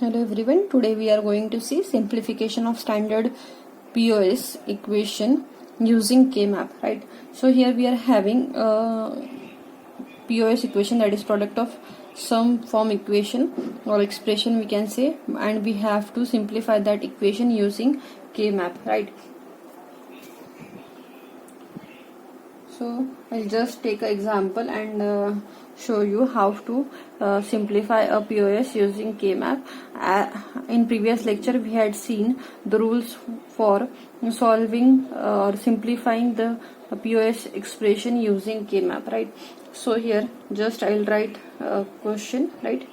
Hello everyone, today we are going to see simplification of standard POS equation using K-map, right? So here we are having POS equation, that is product of some form equation or expression we can say, and we have to simplify that equation using K-map, right? So I'll just take an example and show you how to simplify a POS using K-map. In previous lecture we had seen the rules for solving or simplifying the POS expression using K-map, right? So here just I'll write a question, right?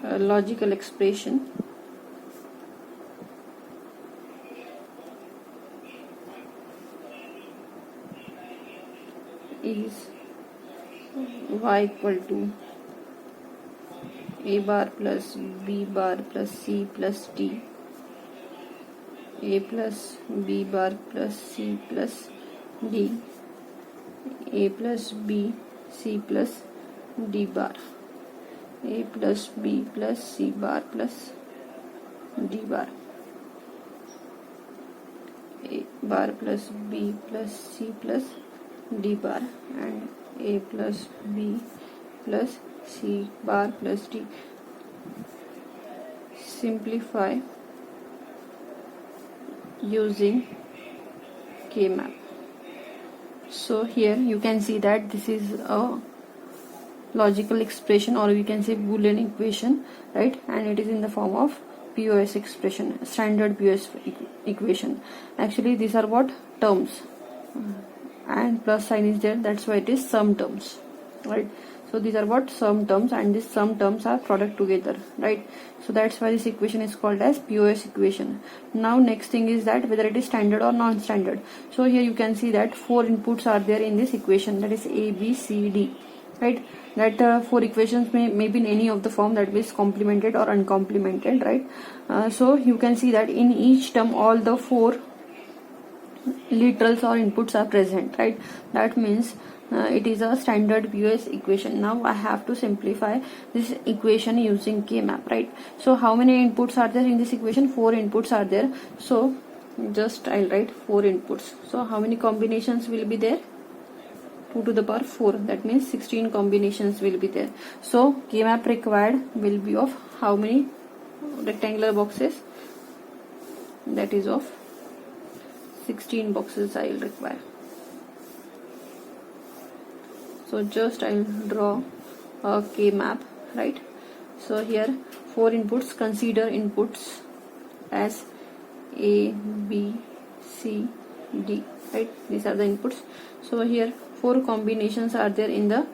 A logical expression is y equal to a bar plus b bar plus c plus d, a plus b bar plus c plus d, a plus b c plus d bar, a plus b plus c bar plus d bar, a bar plus b plus c plus d bar, and a plus b plus c bar plus d. Simplify using K-map. So here you can see that this is a logical expression, or we can say Boolean equation, right? And it is in the form of POS expression, standard POS equation. Actually these are what? Terms, and plus sign is there, that's why it is sum terms, right? So these are what? Sum terms, and these sum terms are product together, right? So that's why this equation is called as POS equation. Now next thing is that whether it is standard or non-standard. So here you can see that 4 inputs are there in this equation, that is A, B, C, D, right? That 4 equations may be in any of the form, that is complemented or uncomplemented, right? So you can see that in each term all the 4 literals or inputs are present, right? That means it is a standard POS equation. Now I have to simplify this equation using K-map, right? So how many inputs are there in this equation? 4 inputs are there. So just I'll write 4 inputs. So how many combinations will be there? 2 to the power 4, that means 16 combinations will be there. So K-map required will be of how many rectangular boxes? That is of 16 boxes I will require. So just I will draw a K-map, right? So here 4 inputs, consider inputs as A, B, C, D, right? These are the inputs. So here 4 combinations are there in the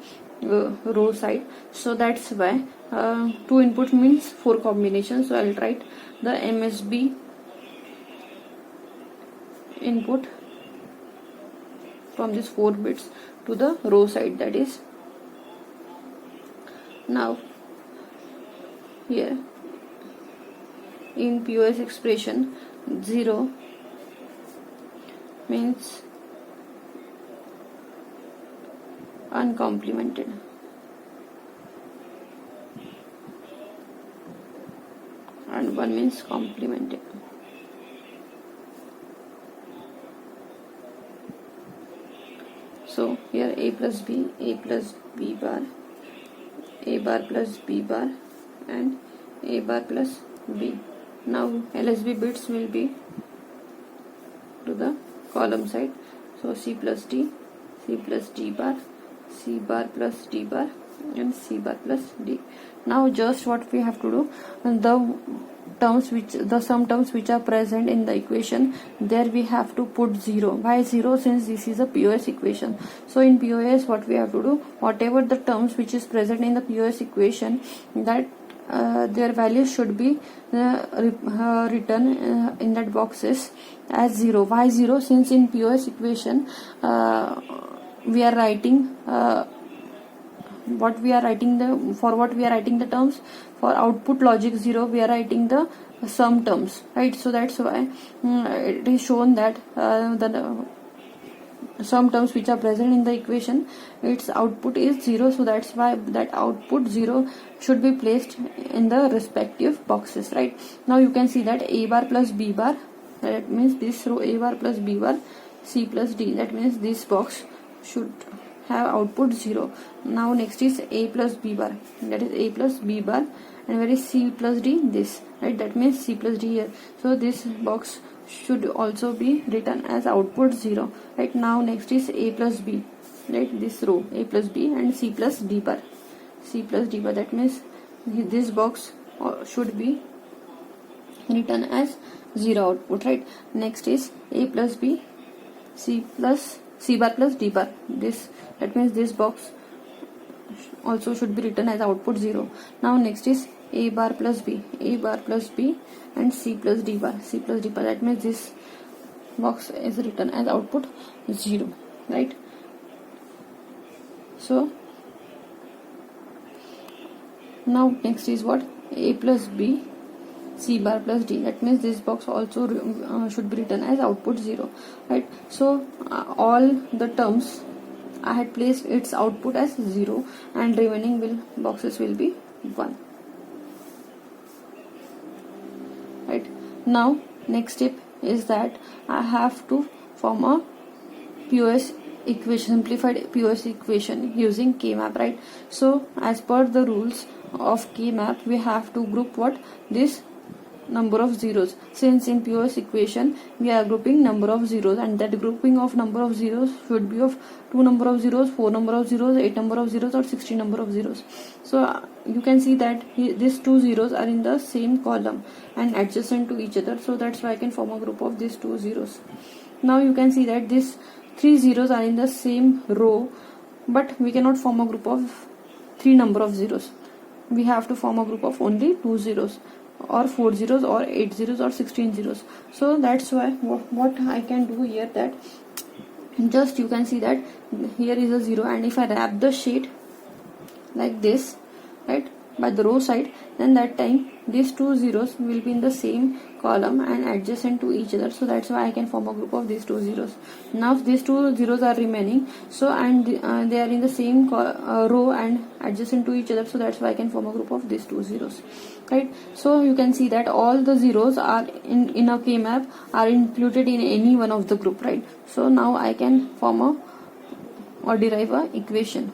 row side. So that's why 2 inputs means 4 combinations. So I will write the MSB input from these 4 bits to the row side, that is. Now here in POS expression 0 means uncomplemented, and 1 means complemented. So here A plus B bar, A bar plus B bar, and A bar plus B. Now LSB bits will be to the column side. So C plus D bar, C bar plus D bar, and C bar plus D. Now just what we have to do, the sum terms which are present in the equation, there we have to put 0. Why 0? Since this is a POS equation. So in POS what we have to do, whatever the terms which is present in the POS equation, that their values should be written in that boxes as 0. Why 0? Since in POS equation we are writing what we are writing the terms. For output logic 0 we are writing the sum terms, right? So that's why it is shown that the some terms which are present in the equation, its output is 0, so that's why that output 0 should be placed in the respective boxes, right? Now you can see that a bar plus b bar, that means this row a bar plus b bar, c plus d, that means this box should have output 0. Now next is a plus b bar, that is a plus b bar, and where is c plus d, this, right? That means c plus d here, so this box should also be written as output 0, right? Now next is a plus b, right? This row a plus b and c plus d bar, c plus d bar, that means this box should be written as 0 output, right? Next is a plus b, c bar plus d bar, this, that means this box also should be written as output 0. Now next is a bar plus b, a bar plus b and c plus d bar, c plus d bar, that means this box is written as output 0, right? So now next is what, a plus b, c bar plus d, that means this box also should be written as output 0, right? So all the terms I had placed its output as 0 and remaining boxes will be 1, right? Now next step is that I have to form a POS equation, simplified POS equation using K-map, right? So as per the rules of K-map, we have to group what, this number of zeros, since in POS equation we are grouping number of zeros, and that grouping of number of zeros should be of 2 number of zeros, 4 number of zeros, 8 number of zeros, or 16 number of zeros. So you can see that these 2 zeros are in the same column and adjacent to each other, so that's why I can form a group of these 2 zeros. Now you can see that these 3 zeros are in the same row, but we cannot form a group of 3 number of zeros. We have to form a group of only 2 zeros, or 4 zeros, or 8 zeros, or 16 zeros. So that's why what I can do here, that just you can see that here is a 0, and if I wrap the sheet like this, right, by the row side, then that time these 2 zeros will be in the same column and adjacent to each other, so that's why I can form a group of these 2 zeros. Now these 2 zeros are remaining, so and they are in the same row and adjacent to each other, so that's why I can form a group of these 2 zeros, right? So you can see that all the zeros are in a K-map are included in any one of the group, right? So now I can form or derive a equation,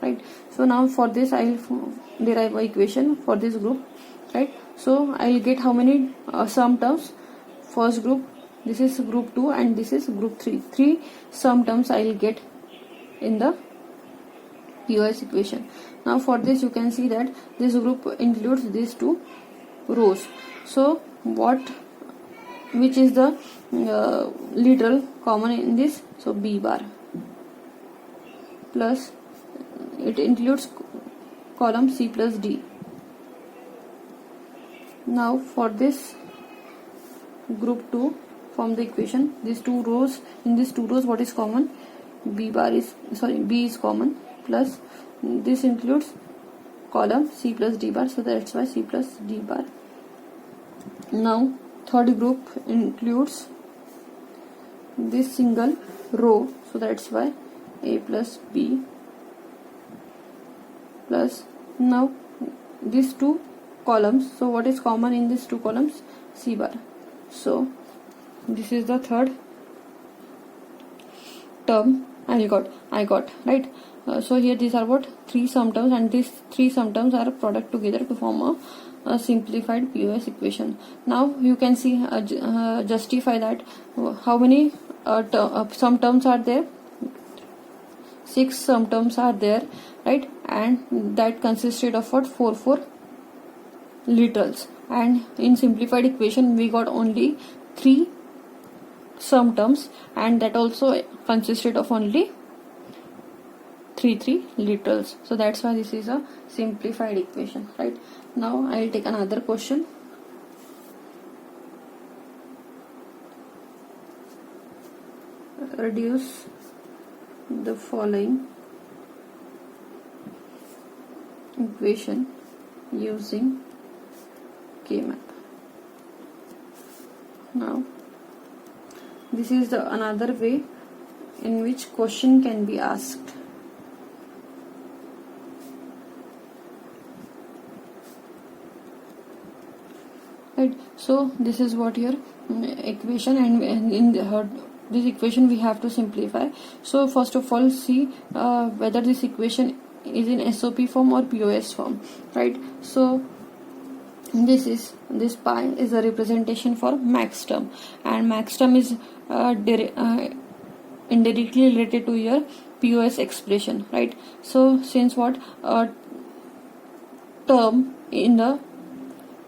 right? So now for this I will derive a equation for this group, right? So I will get how many sum terms. First group, this is group 2 and this is group 3. 3 sum terms I will get in the POS equation. Now for this you can see that this group includes these 2 rows. So which is the literal common in this? So B bar plus, it includes column C plus D. Now for this group 2, from the equation, these 2 rows, in these 2 rows what is common? B is common, plus this includes column C plus D bar, so that's why C plus D bar. Now third group includes this single row, so that's why A plus B, plus now these 2 columns, so what is common in these 2 columns? C bar. So this is the third term I got, right? So here these are what, 3 sum terms, and these 3 sum terms are a product together to form a simplified POS equation. Now you can see justify that how many sum terms are there? 6 sum terms are there, right? And that consisted of what, 4 literals, and in simplified equation we got only 3 sum terms, and that also consisted of only 3 literals. So that's why this is a simplified equation, right? Now I will take another question. Reduce the following equation using K-map. Now this is the another way in which question can be asked. Right, so this is what your equation, and in this equation we have to simplify. So first of all, see whether this equation is in SOP form or POS form, right? So this pi is a representation for max term, and max term is indirectly related to your POS expression, right? So since what term in the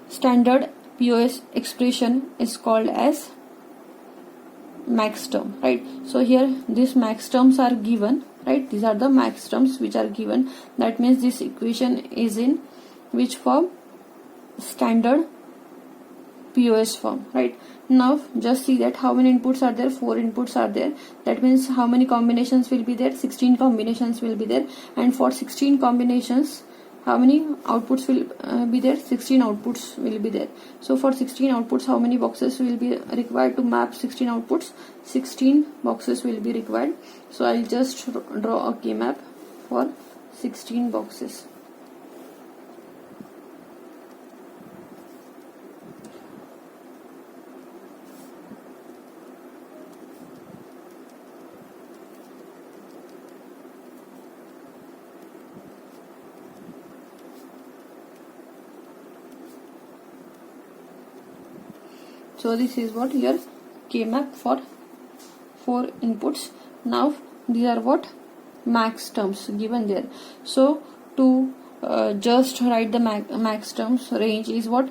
standard POS expression is called as max term, right? So here these max terms are given, right? These are the max terms which are given. That means this equation is in which form? Standard POS form, right? Now just see that how many inputs are there. 4 inputs are there. That means how many combinations will be there? 16 combinations will be there. And for 16 combinations, how many outputs will be there? 16 outputs will be there. So for 16 outputs, how many boxes will be required to map 16 outputs? 16 boxes will be required. So I'll just draw a key map for 16 boxes. So this is what your K map for 4 inputs. Now these are what? Max terms given there. So to just write the max terms, range is what?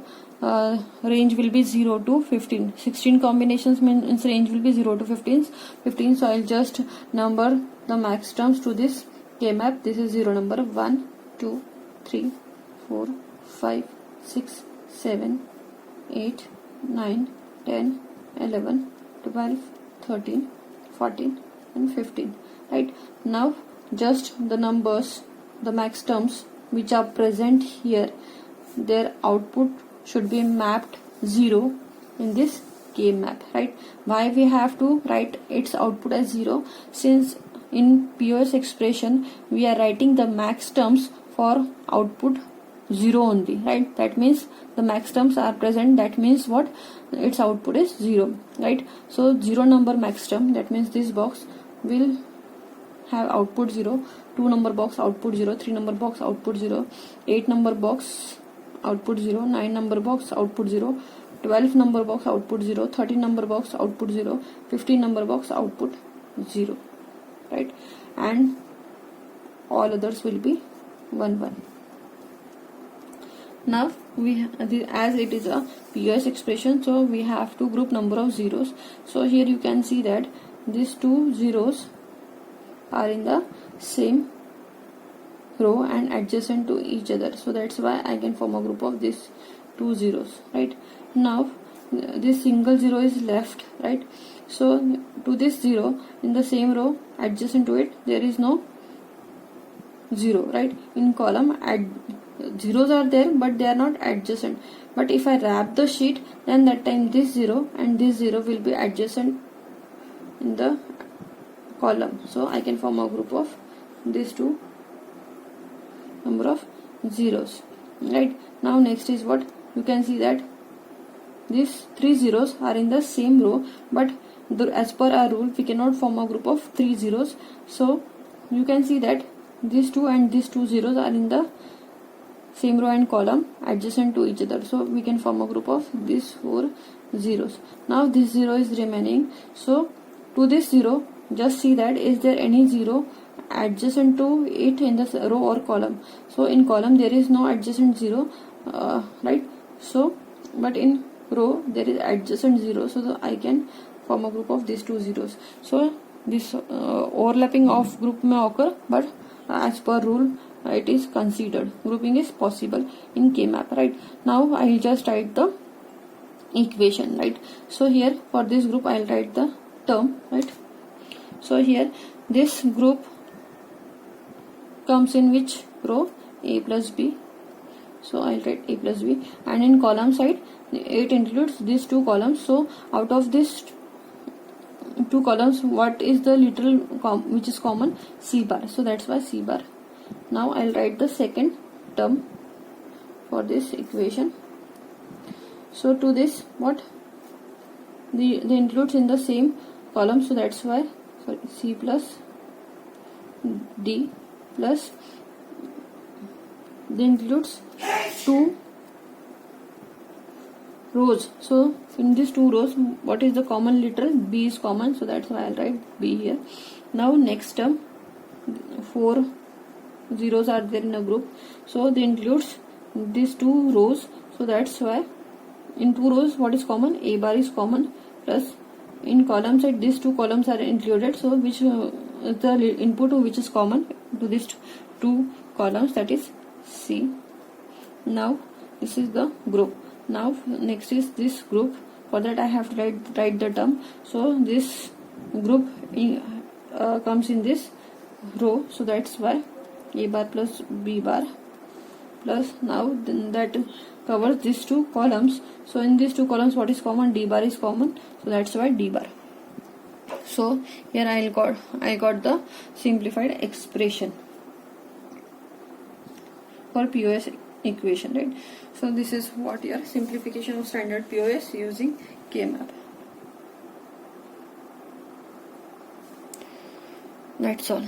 Range will be 0 to 15. 16 combinations means range will be 0 to 15. So I'll just number the max terms to this K map. This is 0 number 1, 2, 3, 4, 5, 6, 7, 8, 9, 10, 11, 12, 13, 14 and 15, right? Now just the numbers, the max terms which are present here, their output should be mapped 0 in this K map, right? Why we have to write its output as 0? Since in POS expression we are writing the max terms for output 0 only, right? That means the max terms are present. That means what? Its output is 0, right? So 0 number max term, that means this box will have output 0, 2 number box output 0, 3 number box output 0, 8 number box output 0, 9 number box output 0, 12 number box output 0, 13 number box output 0, 15 number box output 0, right? And all others will be 1 1. Now we as it is a POS expression, so we have to group number of zeros. So here you can see that these 2 zeros are in the same row and adjacent to each other. So that's why I can form a group of these 2 zeros, right? Now this single 0 is left, right? So to this 0 in the same row adjacent to it there is no 0, right? In column zeros are there but they are not adjacent. But if I wrap the sheet, then that time this 0 and this 0 will be adjacent in the column. So I can form a group of these 2 number of zeros, right? Now next is what? You can see that these 3 zeros are in the same row, but as per our rule we cannot form a group of 3 zeros. So you can see that these 2 and these 2 zeros are in the same row and column adjacent to each other. So we can form a group of these 4 zeros. Now this 0 is remaining. So to this 0, just see that is there any 0 adjacent to it in the row or column. So in column there is no adjacent 0, right? So but in row there is adjacent 0. So I can form a group of these 2 zeros. So this overlapping of group may occur, but as per rule it is considered. Grouping is possible in K map, right? Now I will just write the equation, right? So here for this group I will write the term, right? So here this group comes in which row? A plus B. So I will write A plus B, and in column side it includes these 2 columns. So out of this two columns, what is the literal which is common? C bar. So that's why C bar. Now I'll write the second term for this equation. So to this, what the includes in the same column, so that's why C plus D plus the includes two rows. So in these two rows, what is the common literal? B is common, so that's why I'll write B here. Now next term, 4 zeros are there in a group, so they includes these two rows, so that's why in two rows what is common? A bar is common, plus in column side these two columns are included, so which the input which is common to these two columns, that is C. Now this is the group. Now next is this group. For that I have to write the term. So this group comes in this row, so that's why A bar plus B bar plus, now then that covers these two columns. So in these two columns what is common? D bar is common, so that's why D bar. So here I got the simplified expression for POS equation, right? So this is what your simplification of standard POS using K-map. That's all.